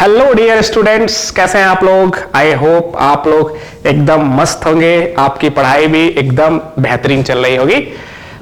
Hello dear students, कैसे हैं आप लोग। आई होप आप लोग एकदम मस्त होंगे, आपकी पढ़ाई भी एकदम बेहतरीन चल रही होगी।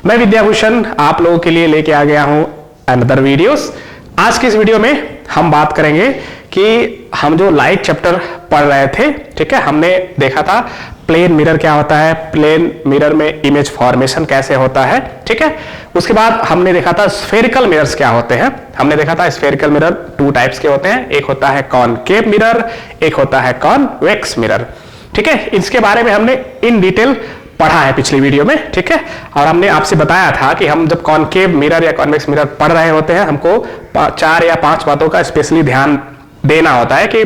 मैं विद्याभूषण आप लोगों के लिए लेके आ गया हूं अनदर वीडियोस। आज की इस वीडियो में हम बात करेंगे कि हम जो लाइट चैप्टर पढ़ रहे थे, ठीक है, हमने देखा था प्लेन मिरर क्या होता है, प्लेन मिरर में इमेज फॉर्मेशन कैसे होता है, ठीक है। उसके बाद हमने देखा था स्फेरिकल मिरर्स क्या होते हैं। हमने देखा था स्फेरिकल मिरर टू टाइप्स के होते हैं, एक होता है कॉनकेव मिरर, एक होता है कॉन्वेक्स मिरर, ठीक है। इसके बारे में हमने इन डिटेल पढ़ा है पिछली वीडियो में, ठीक है। और हमने आपसे बताया था कि हम जब कॉनकेव मिरर या कॉन्वेक्स मिरर पढ़ रहे होते हैं, हमको 4 या 5 बातों का स्पेशली ध्यान देना होता है कि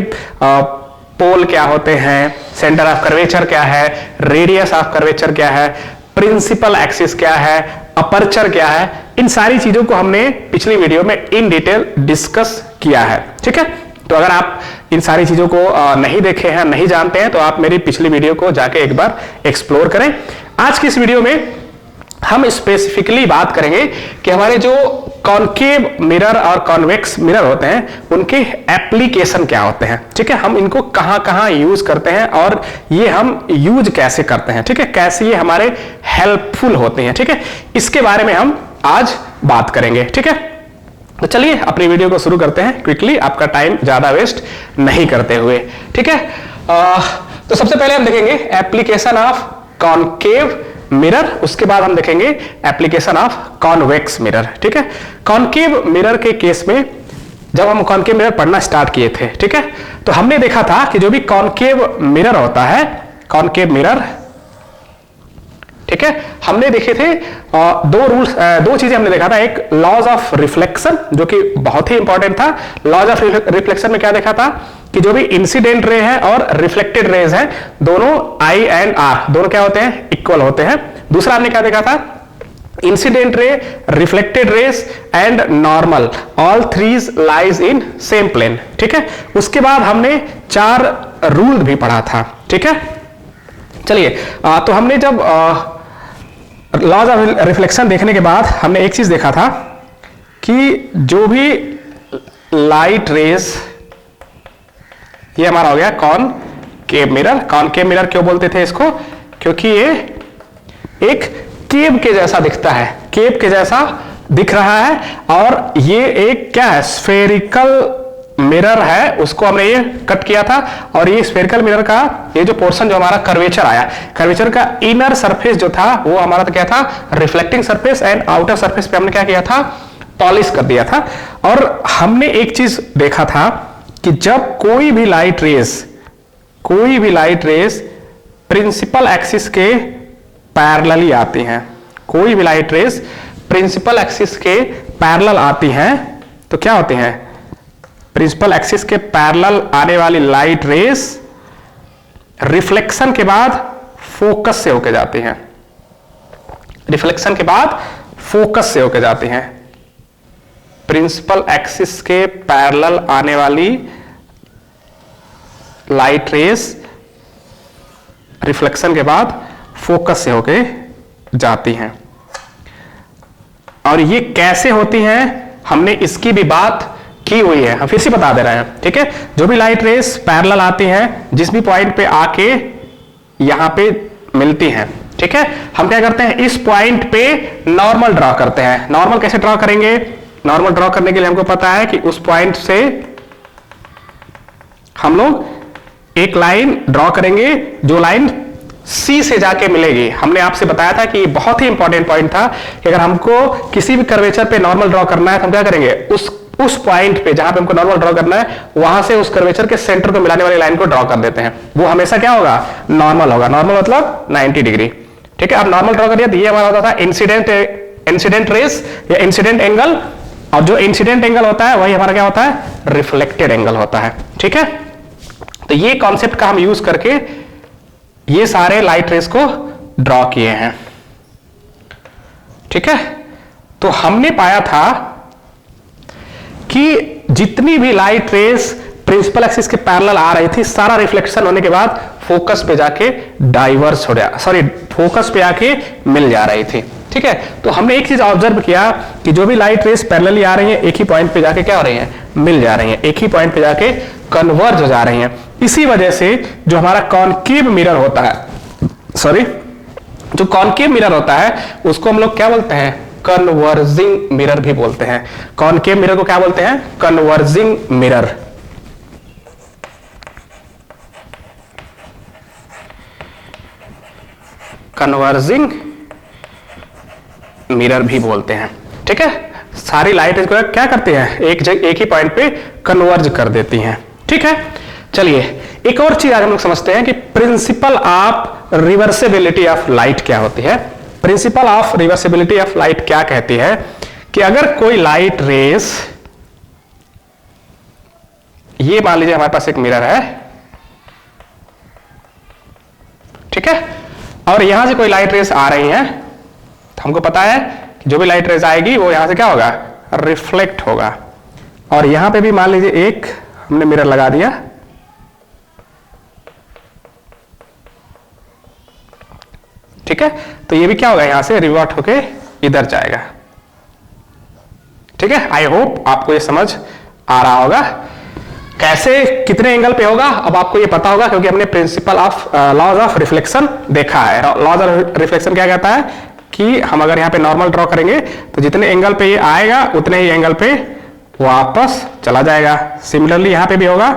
पोल क्या होते हैं, सेंटर ऑफ कर्वेचर क्या है, रेडियस ऑफ कर्वेचर क्या है, प्रिंसिपल एक्सिस क्या है, अपर्चर क्या है। इन सारी चीजों को हमने पिछली वीडियो में इन डिटेल डिस्कस किया है, ठीक है। तो अगर आप इन सारी चीजों को नहीं देखे हैं, नहीं जानते हैं, तो आप मेरी पिछली वीडियो को जाके एक बार एक्सप्लोर करें। आज की इस वीडियो में हम स्पेसिफिकली बात करेंगे कि हमारे जो कॉनकेव मिरर और कॉन्वेक्स मिरर होते हैं उनके एप्लीकेशन क्या होते हैं, ठीक है। हम इनको कहां कहां यूज करते हैं और ये हम यूज कैसे करते हैं, ठीक है, कैसे ये हमारे हेल्पफुल होते हैं, ठीक है। इसके बारे में हम आज बात करेंगे, ठीक है। तो चलिए अपनी वीडियो को शुरू करते हैं क्विकली, आपका टाइम ज्यादा वेस्ट नहीं करते हुए, ठीक है। तो सबसे पहले हम देखेंगे एप्लीकेशन ऑफ कॉनकेव मिरर, उसके बाद हम देखेंगे एप्लीकेशन ऑफ कॉन्वेक्स मिरर, ठीक है। कॉनकेव मिरर के केस में जब हम कॉनकेव मिरर पढ़ना स्टार्ट किए थे, ठीक है, तो हमने देखा था कि जो भी कॉनकेव मिरर होता है, कॉनकेव मिरर, ठीक है, हमने देखे थे दो चीजें हमने देखा था। एक लॉज ऑफ रिफ्लेक्शन जो कि बहुत ही इंपॉर्टेंट था। लॉज ऑफ रिफ्लेक्शन में क्या देखा था कि जो भी इंसिडेंट रे है और रिफ्लेक्टेड रेज है, दोनों आई एंड आर दोनों क्या होते हैं, इक्वल होते हैं। दूसरा हमने क्या देखा था, incident ray, reflected rays and normal, all threes lies in same plane, ठीक है। उसके बाद हमने 4 रूल भी पढ़ा था, ठीक है। चलिए तो हमने जब लॉज ऑफ रिफ्लेक्शन देखने के बाद हमने एक चीज देखा था कि जो भी लाइट रेज, ये हमारा हो गया कॉनकेव मिरर। कॉनकेव मिरर क्यों बोलते थे इसको, क्योंकि ये एक केव के जैसा दिखता है, केव के जैसा दिख रहा है, और ये एक क्या है, स्फेरिकल मिरर है, उसको हमने ये कट किया था। और ये स्फेरिकल मिरर का ये जो पोर्शन जो हमारा कर्वेचर आया, कर्वेचर का इनर सरफेस जो था वो हमारा तो क्या था, reflecting surface, and outer surface पे हमने क्या किया था, पॉलिश कर दिया था। और हमने एक चीज देखा था कि जब कोई भी लाइट रेस प्रिंसिपल एक्सिस के पैरेलली आती हैं, कोई भी लाइट रेस प्रिंसिपल एक्सिस के पैरेलल आती हैं, तो क्या होती हैं, प्रिंसिपल एक्सिस के पैरेलल आने वाली लाइट रेस रिफ्लेक्शन के बाद फोकस से होके जाती हैं, रिफ्लेक्शन के बाद फोकस से होके जाती हैं। प्रिंसिपल एक्सिस के पैरेलल आने वाली लाइट रेस रिफ्लेक्शन के बाद फोकस से होके जाती हैं। और ये कैसे होती हैं, हमने इसकी भी बात की हुई है, हम फिर से बता दे रहे हैं, ठीक है। जो भी लाइट रेस पैरेलल आती हैं, जिस भी पॉइंट पे आके यहां पे मिलती हैं, ठीक है, हम क्या करते हैं, इस पॉइंट पे नॉर्मल ड्रॉ करते हैं। नॉर्मल कैसे ड्रॉ करेंगे, नॉर्मल ड्रॉ करने के लिए हमको पता है कि उस पॉइंट से हम लोग एक लाइन ड्रॉ करेंगे, जो लाइन सी से जाके मिलेगी। हमने आपसे बताया था कि बहुत ही इंपॉर्टेंट पॉइंट था कि अगर हमको किसी भी कर्वेचर पे नॉर्मल ड्रॉ करना है तो हम क्या करेंगे, उस पॉइंट पे जहां पे हमको नॉर्मल ड्रॉ करना है, वहां से उस कर्वेचर के सेंटर को मिलाने वाली लाइन को ड्रॉ कर देते हैं। वो हमेशा क्या होगा, नॉर्मल होगा। नॉर्मल मतलब 90 डिग्री, ठीक है। अब नॉर्मल ड्रॉ करिए तो ये हमारा होता था इंसिडेंट रेस या इंसिडेंट एंगल, और जो इंसिडेंट एंगल होता है वही हमारा क्या होता है, रिफ्लेक्टेड एंगल होता है, ठीक है। तो ये कॉन्सेप्ट का हम यूज करके ये सारे लाइट रेस को ड्रॉ किए हैं, ठीक है। तो हमने पाया था कि जितनी भी लाइट रेस प्रिंसिपल एक्सिस के पैरेलल आ रही थी, सारा रिफ्लेक्शन होने के बाद फोकस पे जाके डाइवर्स हो गया, फोकस पे आके मिल जा रही थी, ठीक है। तो हमने एक चीज ऑब्जर्व किया कि जो भी लाइट रेस पैरेलली आ रही हैं एक ही पॉइंट पे जाके क्या हो रही हैं, मिल जा रही हैं, एक ही पॉइंट पे जाके कन्वर्ज हो जा रही हैं। इसी वजह से जो हमारा कॉनकेव मिरर होता है, सॉरी जो कॉनकेव मिरर होता है उसको हम लोग क्या बोलते हैं, कन्वर्जिंग मिरर भी बोलते हैं। कॉनकेव मिरर को क्या बोलते हैं, कन्वर्जिंग मिरर। कन्वर्जिंग मिरर भी बोलते हैं, ठीक है। सारी लाइट इसको क्या करती हैं, एक ही पॉइंट पे कन्वर्ज कर देती हैं, ठीक है। चलिए एक और चीज आज हम लोग समझते हैं कि principle of reversibility of light क्या होती है। Principle of reversibility of light क्या कहती है कि अगर कोई लाइट रेस, ये मान लीजिए हमारे पास एक मिरर है, ठीक है, और यहां से कोई लाइट रेस आ रही है, तो हमको पता है कि जो भी लाइट रेस आएगी वो यहां से क्या होगा, रिफ्लेक्ट होगा। और यहां पे भी मान लीजिए एक हमने मिरर लगा दिया, ठीक है, तो ये भी क्या होगा, यहां से रिवर्ट होके इधर जाएगा, ठीक है। आई होप आपको ये समझ आ रहा होगा कैसे कितने एंगल पे होगा। अब आपको ये पता होगा क्योंकि हमने principle of laws of reflection देखा है। लॉज ऑफ रिफ्लेक्शन क्या कहता है कि हम अगर यहां पे नॉर्मल ड्रॉ करेंगे तो जितने एंगल पे ये आएगा उतने ही एंगल पे वापस चला जाएगा। सिमिलरली यहां पे भी होगा,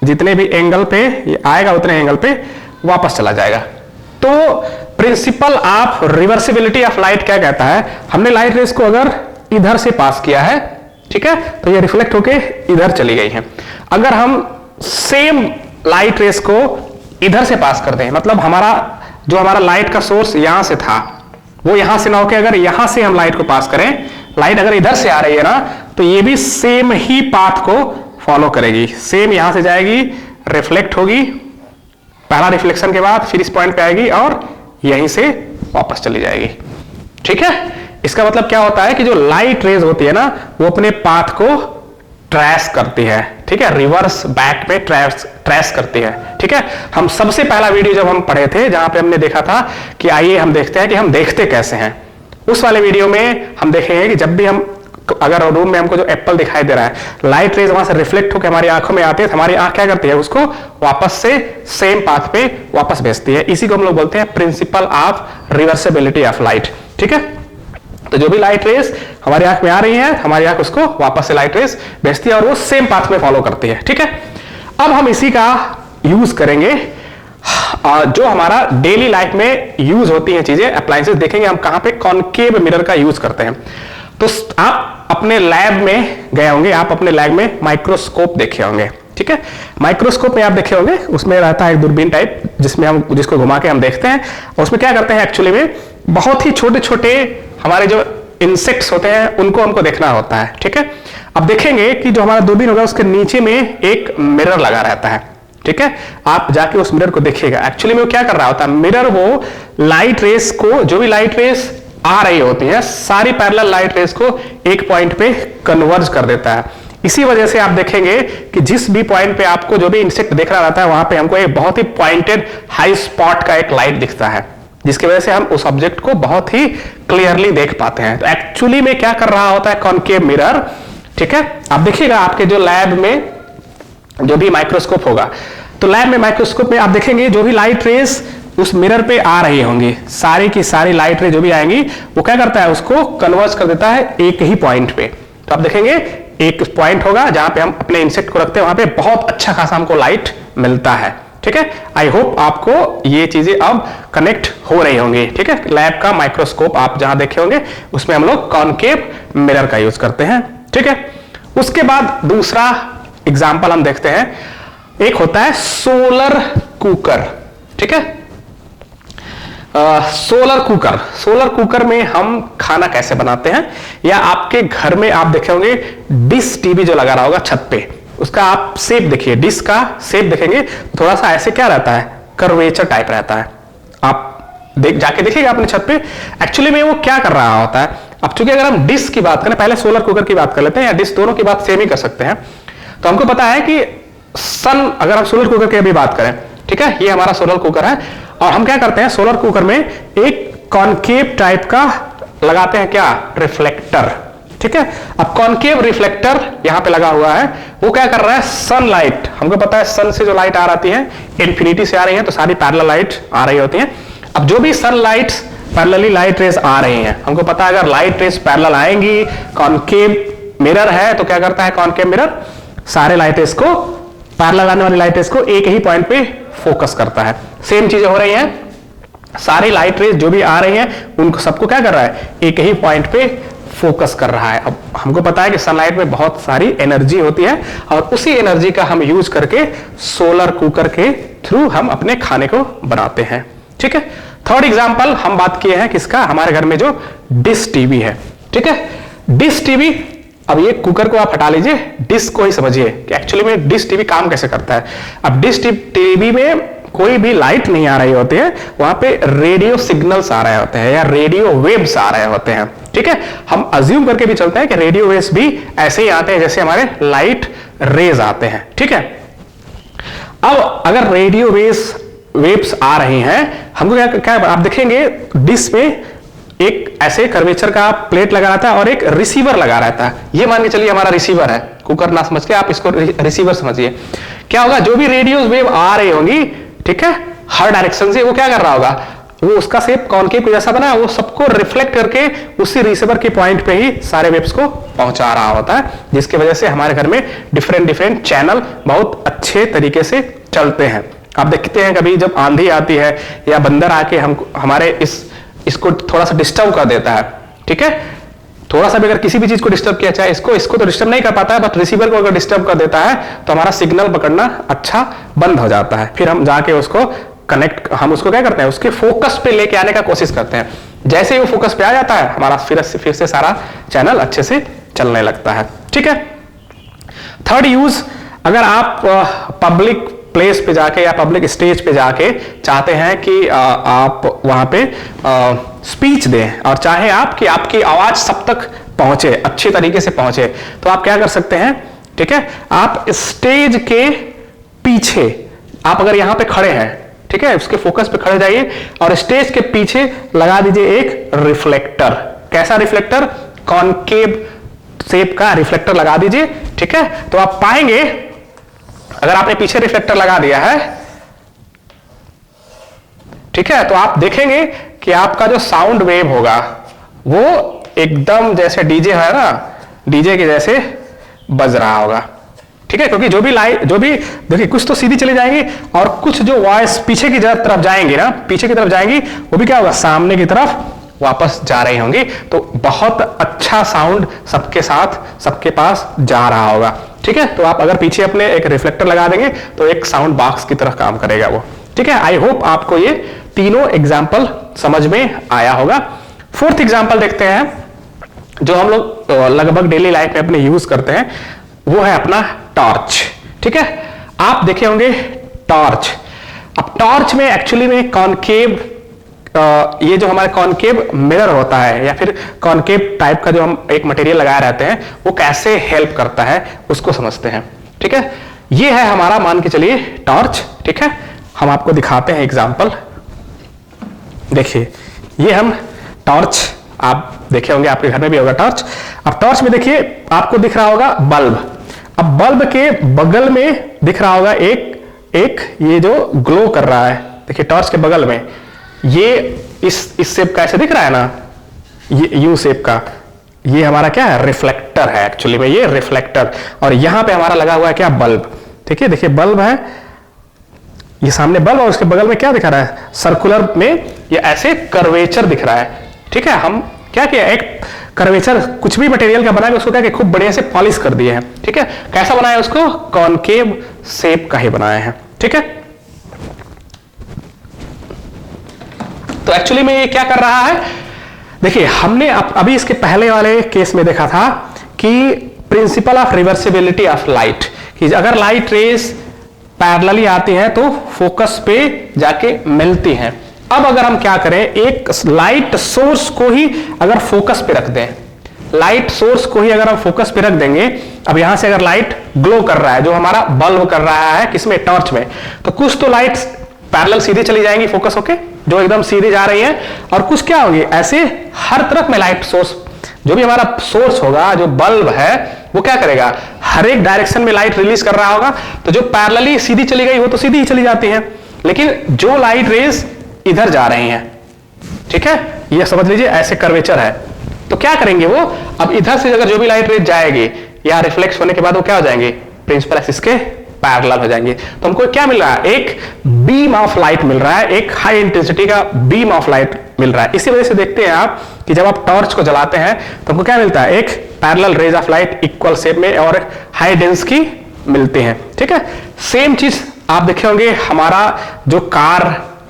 जितने भी एंगल पे ये आएगा उतने एंगल पे वापस चला जाएगा। तो principle of reversibility of light क्या कहता है, हमने लाइट रेस को अगर इधर से पास किया है, ठीक है, तो ये रिफ्लेक्ट होके इधर चली गई है। अगर हम सेम लाइट रेस को इधर से पास कर दें, मतलब हमारा लाइट का सोर्स यहां से था, वो यहां से ना होके अगर यहां से हम लाइट को पास करें, लाइट अगर इधर से आ रही है ना, तो ये भी सेम ही पाथ को फॉलो करेगी। सेम यहां से जाएगी, रिफ्लेक्ट होगी, पहला रिफ्लेक्शन के बाद फिर इस पॉइंट पे आएगी और यहीं से वापस चली जाएगी, ठीक है। इसका मतलब क्या होता है कि जो लाइट रेज होती है ना, वो अपने पाथ को ट्रेस करती है, ठीक है, रिवर्स बैक में ट्रेस करती है, ठीक है। हम सबसे पहला वीडियो जब हम पढ़े थे, जहां पे हमने देखा था कि आइए हम देखते हैं कि हम देखते कैसे हैं, उस वाले वीडियो में हम देखेंगे कि जब भी हम अगर रूम में हमको जो एप्पल दिखाई दे रहा है, लाइट रेज वहां से रिफ्लेक्ट होकर हमारी आंखों में आती है, तो हमारी आंख क्या करती है, उसको वापस से सेम पाथ पे वापस भेजती है। इसी को हम लोग बोलते हैं principle of reversibility of light, ठीक है। तो जो भी लाइट रेस हमारी आंख में आ रही है, हमारी आंख उसको वापस से लाइट रेस भेजती है और वो सेम पाथ में फॉलो करती है, ठीक है। अब हम इसी का यूज करेंगे जो हमारा डेली लाइफ में यूज होती हैं चीजें, अप्लायंसेस, देखेंगे हम कहां पे कॉनकेव मिरर का यूज करते हैं। तो आप अपने लैब में गए होंगे, आप अपने लैब में माइक्रोस्कोप देखे होंगे, ठीक है। माइक्रोस्कोप में आप देखे होंगे, उसमें रहता है एक दूरबीन टाइप जिसको घुमा के हम देखते हैं, और उसमें क्या करते हैं एक्चुअली में बहुत ही छोटे छोटे हमारे जो इंसेक्ट्स होते हैं उनको हमको देखना होता है, ठीक है। अब देखेंगे कि जो हमारा दूरबीन होगा उसके नीचे में एक मिरर लगा रहता है, ठीक है। आप जाके उस मिरर को देखिएगा, एक्चुअली में वो क्या कर रहा होता है, मिरर वो लाइट रेस को, जो भी लाइट रेस आ रही होती है, सारी पैरेलल लाइट रेस को एक पॉइंट पे कन्वर्ज कर देता है। इसी वजह से आप देखेंगे कि जिस भी पॉइंट पे आपको जो भी इंसेक्ट दिख रहा रहता है, वहां पे हमको एक बहुत ही पॉइंटेड हाई स्पॉट का एक लाइट दिखता है, जिसकी वजह से हम उस ऑब्जेक्ट को बहुत ही क्लियरली देख पाते हैं। तो एक्चुअली में क्या कर रहा होता है कॉनकेव मिरर, ठीक है। आप देखिएगा आपके जो लैब में जो भी माइक्रोस्कोप होगा, तो लैब में माइक्रोस्कोप में आप देखेंगे जो भी लाइट रेस उस मिरर पे आ रही होंगी, सारी की सारी लाइट रे जो भी आएंगी, वो क्या करता है, उसको कन्वर्ज कर देता है एक ही पॉइंट पे। तो आप देखेंगे एक पॉइंट होगा जहां पे हम अपने इंसेक्ट को रखते हैं, वहां पे बहुत अच्छा खासा हमको लाइट मिलता है, ठीक है। आई होप आपको ये चीजें अब कनेक्ट हो रही होंगी, ठीक है। लैब का माइक्रोस्कोप आप जहां देखे होंगे उसमें हम लोग कॉनकेव मिरर का यूज करते हैं, ठीक है। उसके बाद दूसरा एग्जाम्पल हम देखते हैं, एक होता है सोलर कुकर, ठीक है। सोलर कुकर में हम खाना कैसे बनाते हैं, या आपके घर में आप देखे होंगे डिश टीवी जो लगा रहा होगा छत पे, उसका आप शेप देखिए, डिश का शेप देखेंगे थोड़ा सा ऐसे क्या रहता है, कर्वेचर टाइप रहता है। आप जाके देखिएगा अपने छत पे, एक्चुअली में वो क्या कर रहा होता है। अब चूंकि अगर हम डिश की बात करें, पहले सोलर कुकर की बात कर लेते हैं, या डिश, दोनों की बात सेम ही कर सकते हैं। तो हमको पता है कि अगर हम सोलर कुकर की अभी बात करें, ठीक है, ये हमारा सोलर कुकर है, और हम क्या करते हैं सोलर कुकर में एक कॉनकेव टाइप का लगाते हैं क्या, रिफ्लेक्टर। ठीक है, अब कॉनकेव रिफ्लेक्टर यहां पे लगा हुआ है, वो क्या कर रहा है, सनलाइट, हमको पता है सन से जो लाइट आ रही है इन्फिनिटी से आ रही है, तो सारी पैरेलल लाइट आ रही होती है। अब जो भी सनलाइट पैरेलली लाइट रेस आ रही हैं, हमको पता है अगर लाइट रेस पैरेलल आएंगी, कॉनकेव मिरर है तो क्या करता है कॉनकेव मिरर, सारे लाइट रेस को, पैरेलल आने वाली लाइट रेस को एक ही पॉइंट पे फोकस करता है। सेम चीजें हो रही हैं, सारी लाइट रेस जो भी आ रही हैं उनको सबको क्या कर रहा है, एक ही पॉइंट पे फोकस कर रहा है। अब हमको पता है कि सनलाइट में बहुत सारी एनर्जी होती है और उसी एनर्जी का हम यूज करके सोलर कुकर के थ्रू हम अपने खाने को बनाते हैं। ठीक है, थर्ड एग्जांपल हम बात किए हैं किसका, हमारे घर में जो डिश टीवी है। ठीक है, डिश टीवी, अब ये कुकर को आप हटा लीजिए, डिश को ही समझिए कि एक्चुअली में डिश टीवी काम कैसे करता है। अब डिश टीवी में कोई भी लाइट नहीं आ रही होती है, वहां पे रेडियो सिग्नल्स आ रहे होते हैं या रेडियो वेव्स आ रहे होते हैं। ठीक है, हम अज्यूम करके भी चलते हैं कि रेडियो वेव्स भी ऐसे ही आते हैं जैसे हमारे लाइट रेज आते हैं। ठीक है, अब अगर रेडियो वेव्स आ रही हैं, हमको क्या आप देखेंगे डिश में एक ऐसे कर्वेचर का प्लेट लगा रहता है और एक रिसीवर लगा रहता है। ये मान के चलिए हमारा रिसीवर है, कुकर ना समझ के आप इसको रिसीवर समझिए। क्या होगा, जो भी रेडियो वेव आ रही होंगी, ठीक है, हर डायरेक्शन से, वो क्या कर रहा होगा, वो उसका शेप कॉनकेव के जैसा बना है, वो सबको रिफ्लेक्ट करके उसी रिसीवर के पॉइंट पे ही सारे वेव्स को पहुंचा रहा होता है, जिसकी वजह से हमारे घर में डिफरेंट चैनल बहुत अच्छे तरीके से चलते हैं। आप देखते हैं कभी जब आंधी आती है या बंदर आके हमारे इसको थोड़ा सा डिस्टर्ब कर देता है। ठीक है, थोड़ा सा भी अगर किसी भी चीज को डिस्टर्ब किया, चाहे इसको तो डिस्टर्ब नहीं कर पाता है, बट रिसीवर को अगर डिस्टर्ब कर देता है तो हमारा सिग्नल पकड़ना अच्छा बंद हो जाता है। फिर हम जाके उसको कनेक्ट, हम उसको क्या करते हैं, उसके फोकस पे लेके आने का कोशिश करते हैं। जैसे ही वो फोकस पे आ जाता है, हमारा फिर से सारा चैनल अच्छे से चलने लगता है। ठीक है, थर्ड यूज, अगर आप पब्लिक प्लेस पे जाके या पब्लिक स्टेज पे जाके चाहते हैं कि आप वहां पे स्पीच दें और चाहे आप कि आपकी आवाज सब तक पहुंचे, अच्छी तरीके से पहुंचे, तो आप क्या कर सकते हैं। ठीक है, आप स्टेज के पीछे, आप अगर यहां पे खड़े हैं, ठीक है, उसके फोकस पे खड़े जाइए और स्टेज के पीछे लगा दीजिए एक रिफ्लेक्टर। कैसा रिफ्लेक्टर, कॉनकेव शेप का रिफ्लेक्टर लगा दीजिए। ठीक है, तो आप पाएंगे अगर आपने पीछे रिफ्लेक्टर लगा दिया है, ठीक है, तो आप देखेंगे कि आपका जो साउंड वेव होगा वो एकदम जैसे डीजे है ना, डीजे के जैसे बज रहा होगा। ठीक है, क्योंकि जो भी देखिए, कुछ तो सीधी चली जाएंगी और कुछ जो वॉइस पीछे की तरफ जाएंगी ना, पीछे की तरफ जाएंगी, वो भी क्या होगा, सामने की तरफ वापस जा रही होंगी। तो बहुत अच्छा साउंड सबके साथ सबके पास जा रहा होगा। ठीक है, तो आप अगर पीछे अपने एक रिफ्लेक्टर लगा देंगे तो एक साउंड बॉक्स की तरह काम करेगा वो। ठीक है, आई होप आपको ये तीनों एग्जाम्पल समझ में आया होगा। फोर्थ एग्जाम्पल देखते हैं जो हम लोग लगभग डेली लाइफ में अपने यूज करते हैं, वो है अपना टॉर्च। ठीक है, आप देखे होंगे टॉर्च। अब टॉर्च में एक्चुअली में कॉनकेव, ये जो हमारे कॉनकेव मिरर होता है या फिर कॉनकेव टाइप का जो हम एक मटेरियल लगाए रहते हैं, वो कैसे हेल्प करता है उसको समझते हैं। ठीक है, ये है हमारा, मान के चलिए, टॉर्च। ठीक है, हम आपको दिखाते हैं एग्जांपल। देखिए, ये हम टॉर्च, आप देखे होंगे, आपके घर में भी होगा टॉर्च। अब टॉर्च में देखिए, आपको दिख रहा होगा बल्ब। अब बल्ब के बगल में दिख रहा होगा एक ये जो ग्लो कर रहा है, देखिए टॉर्च के बगल में ये इस शेप का ऐसे दिख रहा है ना, ये यू शेप का, ये हमारा क्या है, रिफ्लेक्टर है। एक्चुअली में ये रिफ्लेक्टर, और यहां पे हमारा लगा हुआ है क्या, बल्ब। ठीक है, देखिए बल्ब है, ये सामने बल्ब, और उसके बगल में क्या दिखा रहा है, सर्कुलर में ये ऐसे कर्वेचर दिख रहा है। ठीक है, हम क्या किया, एक कर्वेचर कुछ भी मटेरियल का बनाया, उसको क्या कि खूब बढ़िया से पॉलिश कर दिए हैं। ठीक है, कैसा बनाया उसको, कॉनकेव शेप का ही बनाया है। ठीक है, तो एक्चुअली में ये क्या कर रहा है, देखिए हमने अभी इसके पहले वाले केस में देखा था कि principle of reversibility of light, कि अगर लाइट रेस पैरेलली आती हैं तो फोकस पे जाके मिलती हैं। अब अगर हम क्या करें, एक लाइट सोर्स को ही अगर फोकस पे रख दें, लाइट सोर्स को ही अगर हम फोकस पे रख देंगे, अब यहां से अगर लाइट ग्लो कर रहा है, जो हमारा बल्ब कर रहा है, किसमें, टॉर्च में, तो कुछ तो लाइट पैरेलल सीधी चली जाएंगी फोकस होके, जो एकदम सीधी जा रही हैं, और कुछ क्या होगी ऐसे हर तरफ में लाइट सोर्स, जो भी हमारा सोर्स होगा, जो बल्ब है वो क्या करेगा, हर एक डायरेक्शन में लाइट रिलीज कर रहा होगा। तो जो पैरेलली सीधी चली गई वो तो सीधी ही चली जाती है, लेकिन जो लाइट रेज इधर जा रही हैं, ठीक है, ये समझ लीजिए ऐसे कर्वेचर है, तो क्या करेंगे वो, अब इधर से अगर जो भी लाइट रेज जाएगी या रिफ्लेक्ट होने के बाद वो क्या हो जाएंगे, प्रिंसिपल एक्सिस के पैरेलल हो जाएंगे। तो हमको क्या मिल रहा है, एक बीम ऑफ लाइट मिल रहा है, एक हाई इंटेंसिटी का बीम ऑफ लाइट मिल रहा है। इसी वजह से देखते हैं आप कि जब आप टॉर्च को जलाते हैं तो हमको क्या मिलता है, एक parallel raise of light equal shape में और हाई डेंस की मिलते हैं, ठीक है। सेम चीज आप देखे होंगे हमारा जो कार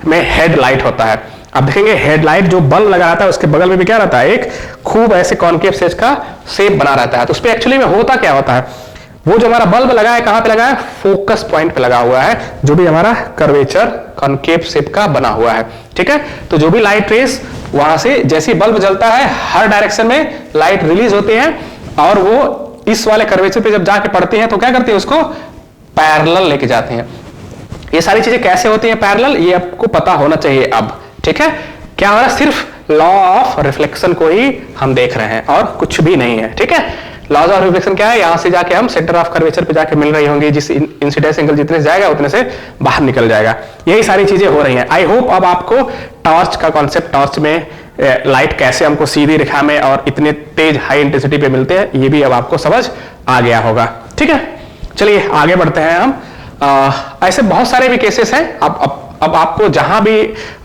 में हेडलाइट होता है, आप देखेंगे हेडलाइट जो बल्ब लगा रहता है उसके बगल में भी क्या रहता है, एक खूब ऐसे कॉनकेव शेप का शेप बना रहता है। तो उस पर एक्चुअली में होता क्या होता है, वो जो हमारा बल्ब लगा है कहां पे लगा है, फोकस पॉइंट पे लगा हुआ है, जो भी हमारा कर्वेचर कॉनकेव शेप का बना हुआ है, ठीक है। तो जो भी लाइट रेस वहां से जैसे बल्ब जलता है हर डायरेक्शन में लाइट रिलीज होते हैं, और वो इस वाले कर्वेचर पे जब जाके पड़ते हैं तो क्या करते हैं, उसको पैरेलल लेके जाते हैं। ये सारी चीजें कैसे होती हैं पैरेलल, ये आपको पता होना चाहिए अब, ठीक है। क्या हो रहा है, सिर्फ लॉ ऑफ रिफ्लेक्शन को ही हम देख रहे हैं और कुछ भी नहीं है, ठीक है। लॉज ऑफ रिफ्लेक्शन क्या है, यहां से जाके हम सेंटर ऑफ कर्वेचर पे जाके मिल रही होंगी, जिस इंसिडेंस एंगल जितने से जाएगा उतने से बाहर निकल जाएगा। यही सारी चीजें हो रही हैं। आई होप अब आपको टॉर्च का कॉन्सेप्ट, टॉर्च में लाइट कैसे हमको सीधी रेखा में और इतने तेज हाई इंटेंसिटी पे मिलते हैं, ये भी अब आपको समझ आ गया होगा, ठीक है। चलिए आगे बढ़ते हैं हम। ऐसे बहुत सारे भी केसेस हैं। अब आपको जहां भी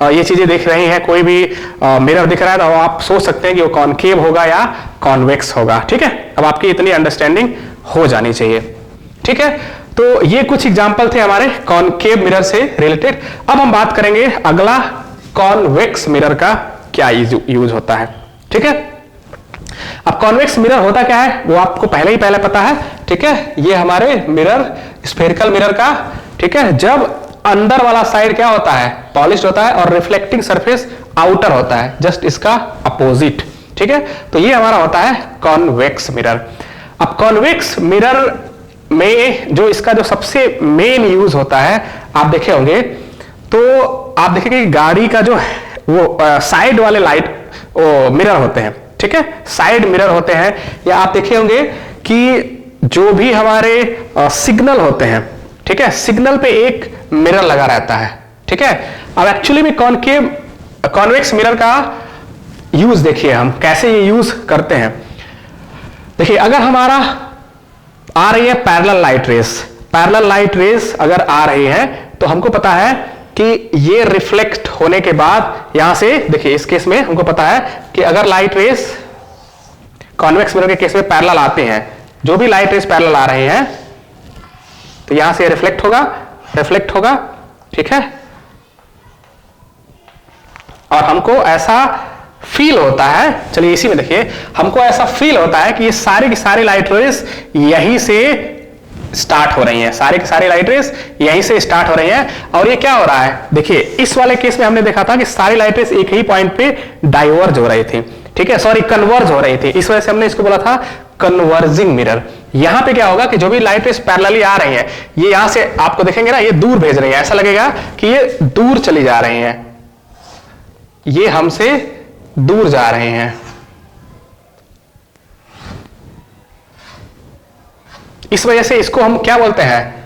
ये चीजें दिख रही हैं, कोई भी मिरर दिख रहा है तो आप सोच सकते हैं कि वो कॉनकेव होगा या कॉन्वेक्स होगा, ठीक है। अब आपकी इतनी अंडरस्टैंडिंग हो जानी चाहिए, ठीक है। तो ये कुछ एग्जांपल थे हमारे कॉनकेव मिरर से रिलेटेड। अब हम बात करेंगे अगला, कॉन्वेक्स मिरर का क्या यूज होता है, ठीक है। अब कॉन्वेक्स मिरर होता क्या है वो आपको पहले पता है, ठीक है। ये हमारे मिरर, स्फेरिकल मिरर का, ठीक है, जब अंदर वाला साइड क्या होता है, पॉलिश्ड होता है और रिफ्लेक्टिंग सरफेस आउटर होता है, जस्ट इसका अपोजिट, ठीक है। तो ये हमारा होता है कॉन्वेक्स मिरर। अब कॉन्वेक्स मिरर में जो इसका जो सबसे मेन यूज होता है, आप देखे होंगे तो आप देखेंगे कि गाड़ी का जो वो साइड वाले लाइट वो मिरर होते हैं, ठीक है, साइड मिरर होते हैं, या आप देखे होंगे कि जो भी हमारे सिग्नल होते हैं, ठीक है, सिग्नल पे एक मिरर लगा रहता है, ठीक है। अब एक्चुअली में कॉन्वेक्स मिरर का यूज देखिए हम कैसे ये यूज करते हैं। देखिए अगर हमारा आ रही है पैरेलल लाइट रेस अगर आ रही है तो हमको पता है कि ये रिफ्लेक्ट होने के बाद यहां से, देखिए इस केस में हमको पता है कि अगर लाइट रेस कॉन्वेक्स मिरर के केस में पैरेलल आते हैं, जो भी लाइट रेस पैरेलल आ रहे हैं तो यहां से रिफ्लेक्ट होगा, ठीक है। और हमको ऐसा फील होता है, चलिए इसी में देखिए, हमको ऐसा फील होता है कि ये सारी की सारी लाइट रेस यहीं से स्टार्ट हो रही हैं, सारी की सारी लाइट रेस यहीं से स्टार्ट हो रही हैं। और ये क्या हो रहा है, देखिए इस वाले केस में हमने देखा था कि सारी लाइट रेस एक ही पॉइंट पे डाइवर्ज हो रही थी, ठीक है, सॉरी कन्वर्ज हो रही थी, इस वजह से हमने इसको बोला था कन्वर्जिंग मिरर। यहां पे क्या होगा कि जो भी लाइट रेस पैरेलली आ रही हैं, ये यहां से आपको देखेंगे ना, ये दूर भेज रही है, ऐसा लगेगा कि ये दूर चली जा रही हैं, ये हमसे दूर जा रहे हैं। इस वजह से इसको हम क्या बोलते हैं,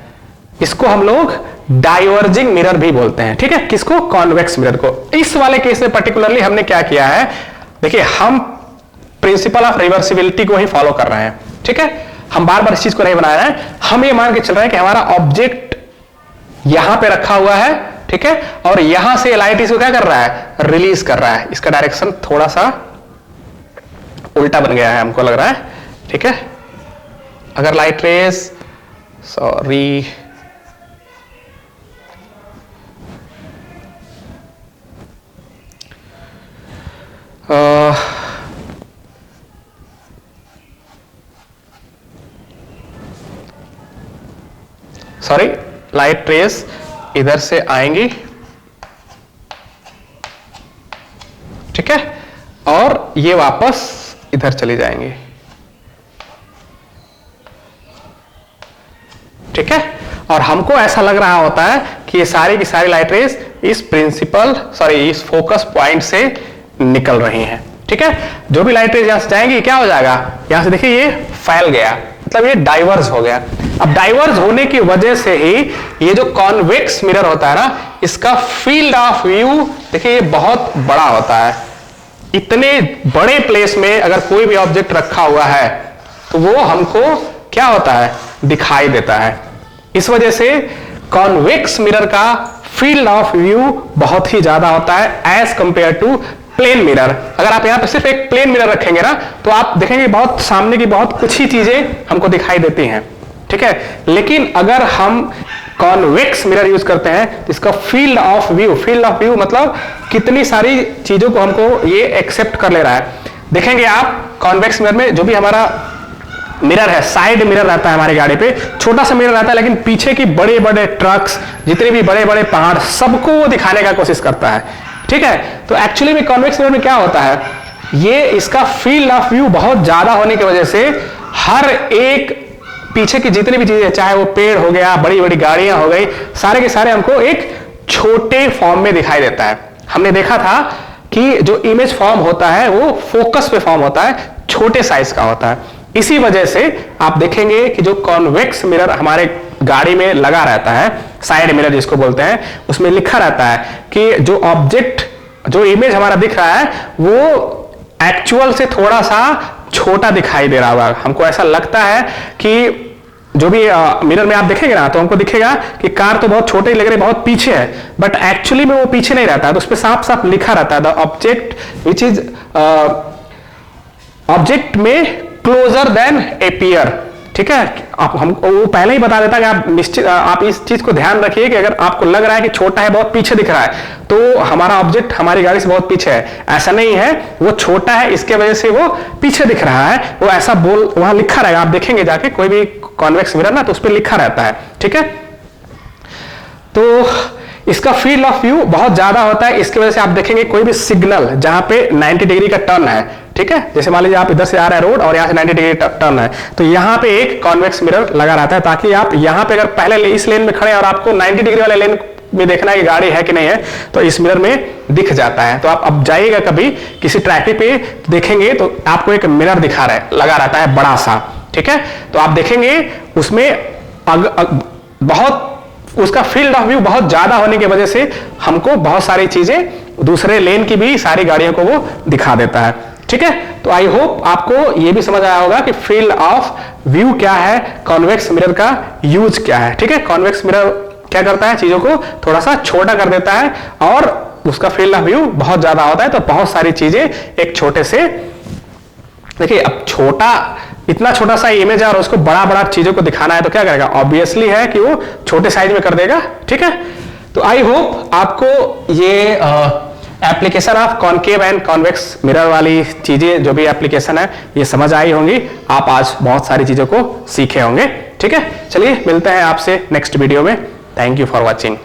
इसको हम लोग डाइवर्जिंग मिरर भी बोलते हैं, ठीक है। किसको, कॉन्वेक्स मिरर को। इस वाले केस में पर्टिकुलरली हमने क्या किया है, देखिए हम प्रिंसिपल ऑफ रिवर्सिबिलिटी को ही फॉलो कर रहे हैं, ठीक है। हम बार बार इस चीज को नहीं बना रहे हैं, हम ये मान के चल रहे हैं कि हमारा ऑब्जेक्ट यहां पे रखा हुआ है, ठीक है, और यहां से लाइट इसको क्या कर रहा है, रिलीज कर रहा है। इसका डायरेक्शन थोड़ा सा उल्टा बन गया है हमको लग रहा है, ठीक है। अगर light rays, sorry, light rays इधर से आएंगी, ठीक है, और ये वापस इधर चली जाएंगी, ठीक है। और हमको ऐसा लग रहा होता है कि ये सारी की सारी लाइट रेज इस फोकस पॉइंट से निकल रही हैं। ठीक है, जो भी लाइट रेज यहां से जाएंगी क्या हो जाएगा, यहां से देखिए ये फैल गया, मतलब ये डाइवर्ज हो गया। अब डाइवर्ज होने की वजह से ही ये जो कॉन्वेक्स मिरर होता है ना, इसका फील्ड ऑफ व्यू देखिए ये बहुत बड़ा होता है। इतने बड़े प्लेस में अगर कोई भी ऑब्जेक्ट रखा हुआ है तो वो हमको क्या होता है, दिखाई देता है। इस वजह से कॉन्वेक्स मिरर का फील्ड ऑफ व्यू बहुत ही ज्यादा होता है as compared to plane mirror. अगर आप यहां पे सिर्फ एक प्लेन मिरर रखेंगे ना तो आप देखेंगे बहुत सामने की बहुत कुछ ही चीजें हमको दिखाई देती हैं। ठीक है, लेकिन अगर हम कॉन्वेक्स मिरर यूज करते हैं तो इसका फील्ड ऑफ व्यू मतलब कितनी सारी चीजों को हमको ये एक्सेप्ट कर ले रहा है। देखेंगे आप कॉन्वेक्स मिरर में जो भी हमारा मिरर है, साइड मिरर रहता है हमारी गाड़ी पे, छोटा सा मिरर रहता है, लेकिन पीछे की बड़े बड़े ट्रक्स, जितने भी बड़े बड़े पहाड़, सबको वो दिखाने का कोशिश करता है। ठीक है, तो एक्चुअली में कॉन्वेक्स मिरर में क्या होता है, ये इसका फील्ड ऑफ व्यू बहुत ज्यादा होने की वजह से हर एक पीछे की जितनी भी चीजें, चाहे वो पेड़ हो गया, बड़ी बड़ी गाड़ियां हो गई, सारे के सारे हमको एक छोटे फॉर्म में दिखाई देता है। हमने देखा था कि जो इमेज फॉर्म होता है वो फोकस पे फॉर्म होता है, छोटे साइज का होता है। इसी वजह से आप देखेंगे कि जो कॉन्वेक्स मिरर हमारे गाड़ी में लगा रहता है, साइड मिरर जिसको बोलते हैं, उसमें लिखा रहता है कि जो ऑब्जेक्ट, जो इमेज हमारा दिख रहा है वो एक्चुअल से थोड़ा सा छोटा दिखाई दे रहा होगा। हमको ऐसा लगता है कि जो भी मिरर में आप देखेंगे ना तो हमको दिखेगा कि कार तो बहुत छोटे लग रहे, बहुत पीछे है, बट एक्चुअली में वो पीछे नहीं रहता है। तो उस पर साफ साफ लिखा रहता है the object which is object में क्लोजर देन अपीयर। ठीक है, आप हमको वो पहले ही बता देता है कि आप इस चीज को ध्यान रखिए कि अगर आपको लग रहा है कि छोटा है, बहुत पीछे दिख रहा है, तो हमारा ऑब्जेक्ट हमारी गाड़ी से बहुत पीछे है। ऐसा नहीं है, वो छोटा है इसके वजह से वो पीछे दिख रहा है, वो ऐसा बोल वहां लिखा रहेगा। आप देखेंगे जाके कोई भी कॉन्वेक्स मिरर ना तो उस पर लिखा रहता है। ठीक है, तो इसका फील्ड ऑफ व्यू बहुत ज्यादा होता है। इसकी वजह से आप देखेंगे कोई भी सिग्नल जहां पे 90 डिग्री का टर्न है, ठीक है, जैसे मान लीजिए आप इधर से आ रहे हैं रोड और यहाँ से 90 डिग्री टर्न है, तो यहाँ पे एक कॉन्वेक्स मिरर लगा रहता है ताकि आप यहाँ पे अगर पहले इस लेन में खड़े हैं और आपको 90 डिग्री वाले लेन में देखना है कि गाड़ी है कि नहीं है, तो इस मिरर में दिख जाता है। तो आप अब जाइएगा कभी किसी ट्रैफिक पे देखेंगे तो आपको एक मिरर लगा रहता है बड़ा सा। ठीक है, तो आप देखेंगे उसमें बहुत उसका फील्ड ऑफ व्यू बहुत ज्यादा होने की वजह से हमको बहुत सारी चीजें दूसरे लेन की भी सारी गाड़ियों को वो दिखा देता है। ठीक है, तो आई होप आपको ये भी समझ आया होगा कि फील्ड ऑफ व्यू क्या है, कॉन्वेक्स मिरर का यूज क्या है। ठीक है, कॉन्वेक्स मिरर क्या करता है, चीजों को थोड़ा सा छोटा कर देता है और उसका फील्ड ऑफ व्यू बहुत ज्यादा होता है, तो बहुत सारी चीजें एक छोटे से, देखिए अब छोटा, इतना छोटा सा इमेज है और उसको बड़ा बड़ा चीजों को दिखाना है तो क्या करेगा, ऑब्वियसली है कि वो छोटे साइज में कर देगा। ठीक है, तो आई होप आपको ये application of concave and convex mirror वाली चीजें, जो भी एप्लीकेशन है, ये समझ आई होंगी। आप आज बहुत सारी चीजों को सीखे होंगे। ठीक है, चलिए मिलते हैं आपसे नेक्स्ट वीडियो में। Thank you for watching.